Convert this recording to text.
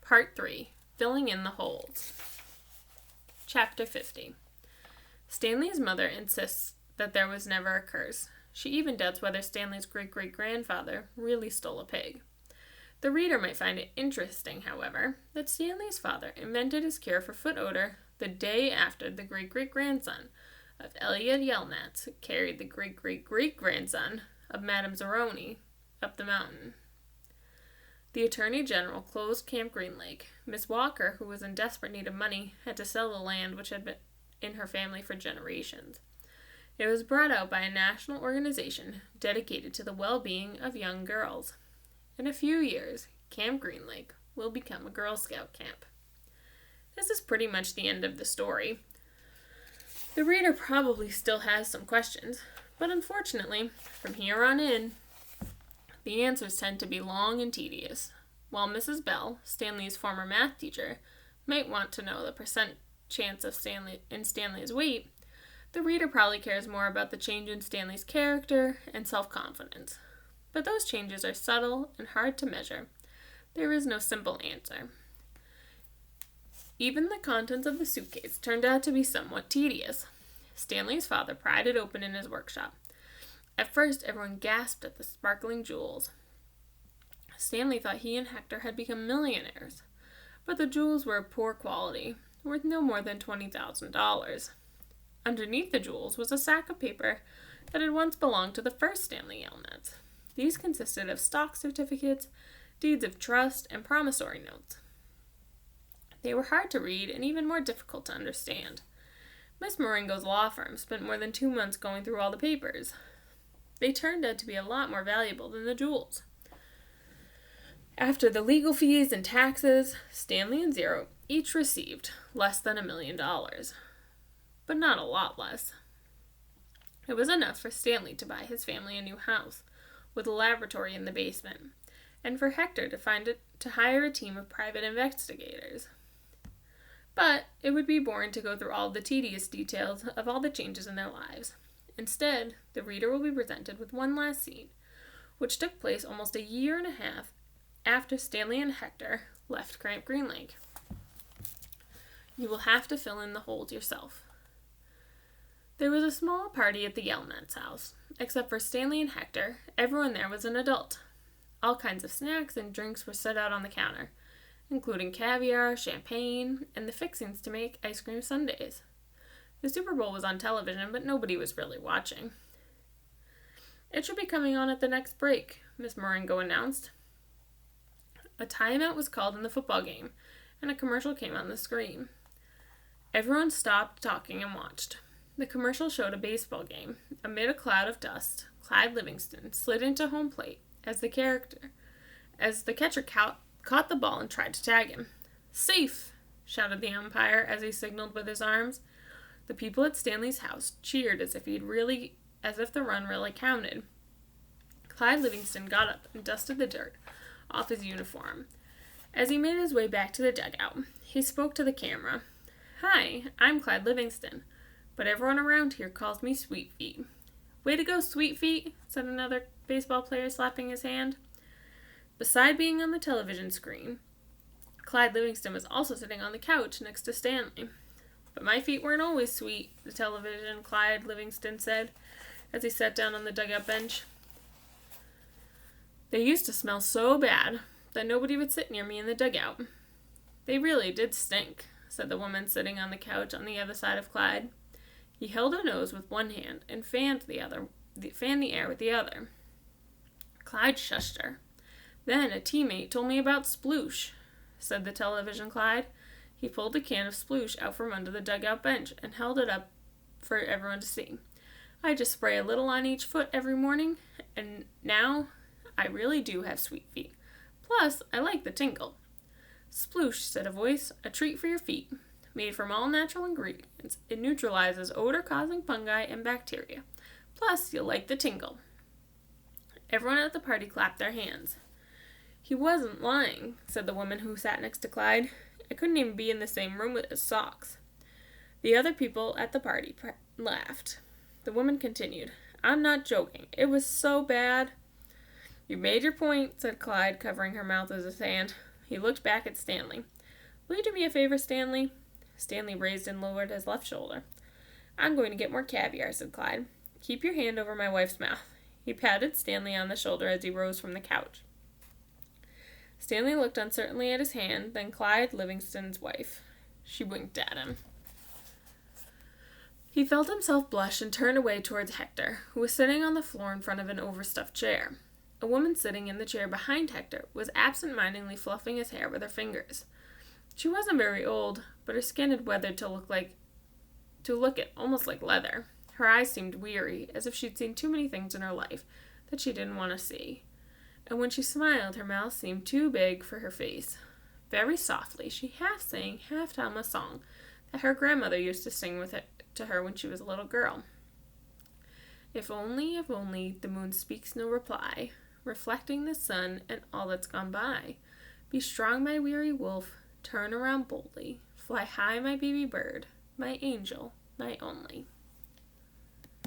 Part 3. Filling in the Holes. Chapter 50. Stanley's mother insists that there was never a curse. She even doubts whether Stanley's great-great-grandfather really stole a pig. The reader might find it interesting, however, that Stanley's father invented his cure for foot odor the day after the great-great-grandson of Elliot Yelnats carried the great-great-great-grandson of Madame Zeroni up the mountain. The Attorney General closed Camp Green Lake. Miss Walker, who was in desperate need of money, had to sell the land which had been in her family for generations. It was brought out by a national organization dedicated to the well-being of young girls. In a few years, Camp Green Lake will become a Girl Scout camp. This is pretty much the end of the story. The reader probably still has some questions, but unfortunately, from here on in, the answers tend to be long and tedious. While Mrs. Bell, Stanley's former math teacher, might want to know the percent chance of Stanley's weight, the reader probably cares more about the change in Stanley's character and self-confidence. But those changes are subtle and hard to measure. There is no simple answer. Even the contents of the suitcase turned out to be somewhat tedious. Stanley's father pried it open in his workshop. At first, everyone gasped at the sparkling jewels. Stanley thought he and Hector had become millionaires, but the jewels were of poor quality, worth no more than $20,000. Underneath the jewels was a sack of paper that had once belonged to the first Stanley Yelnats. These consisted of stock certificates, deeds of trust, and promissory notes. They were hard to read and even more difficult to understand. Miss Marengo's law firm spent more than 2 months going through all the papers. They turned out to be a lot more valuable than the jewels. After the legal fees and taxes, Stanley and Zero each received less than $1 million. But not a lot less. It was enough for Stanley to buy his family a new house, with a laboratory in the basement, and for Hector to hire a team of private investigators. But it would be boring to go through all the tedious details of all the changes in their lives. Instead, the reader will be presented with one last scene, which took place almost a year and a half after Stanley and Hector left Camp Green Lake. You will have to fill in the holes yourself. There was a small party at the Yelnats' house. Except for Stanley and Hector, everyone there was an adult. All kinds of snacks and drinks were set out on the counter, including caviar, champagne, and the fixings to make ice cream sundaes. The Super Bowl was on television, but nobody was really watching. It should be coming on at the next break, Miss Marengo announced. A timeout was called in the football game, and a commercial came on the screen. Everyone stopped talking and watched. The commercial showed a baseball game. Amid a cloud of dust, Clyde Livingston slid into home plate as the catcher caught the ball and tried to tag him. "Safe!" shouted the umpire as he signaled with his arms. The people at Stanley's house cheered as if the run really counted. Clyde Livingston got up and dusted the dirt off his uniform. As he made his way back to the dugout, he spoke to the camera. "Hi, I'm Clyde Livingston, but everyone around here calls me Sweet Feet." "Way to go, Sweet Feet," said another baseball player, slapping his hand. Beside being on the television screen, Clyde Livingston was also sitting on the couch next to Stanley. "But my feet weren't always sweet," the television Clyde Livingston said, as he sat down on the dugout bench. "They used to smell so bad that nobody would sit near me in the dugout." "They really did stink," said the woman sitting on the couch on the other side of Clyde. He held her nose with one hand and fanned the air with the other. Clyde shushed her. "Then a teammate told me about sploosh," said the television Clyde. He pulled a can of sploosh out from under the dugout bench and held it up for everyone to see. "I just spray a little on each foot every morning, and now I really do have sweet feet. Plus, I like the tingle." "Sploosh," said a voice, "a treat for your feet. Made from all natural ingredients, it neutralizes odor-causing fungi and bacteria. Plus, you'll like the tingle." Everyone at the party clapped their hands. "He wasn't lying," said the woman who sat next to Clyde. "I couldn't even be in the same room with his socks." The other people at the party laughed. The woman continued, "I'm not joking. It was so bad." "You made your point," said Clyde, covering her mouth with his hand. He looked back at Stanley. Will you do me a favor, Stanley? Stanley raised and lowered his left shoulder. I'm going to get more caviar, said Clyde. Keep your hand over my wife's mouth. He patted Stanley on the shoulder as he rose from the couch. Stanley looked uncertainly at his hand, then Clyde, Livingston's wife. She winked at him. He felt himself blush and turn away towards Hector, who was sitting on the floor in front of an overstuffed chair. A woman sitting in the chair behind Hector was absent-mindedly fluffing his hair with her fingers. She wasn't very old, but her skin had weathered to look it almost like leather. Her eyes seemed weary, as if she'd seen too many things in her life that she didn't want to see. And when she smiled, her mouth seemed too big for her face. Very softly, she half sang, half hummed a song that her grandmother used to sing to her when she was a little girl. If only, the moon speaks no reply, reflecting the sun and all that's gone by. Be strong, my weary wolf, turn around boldly, fly high, my baby bird, my angel, my only.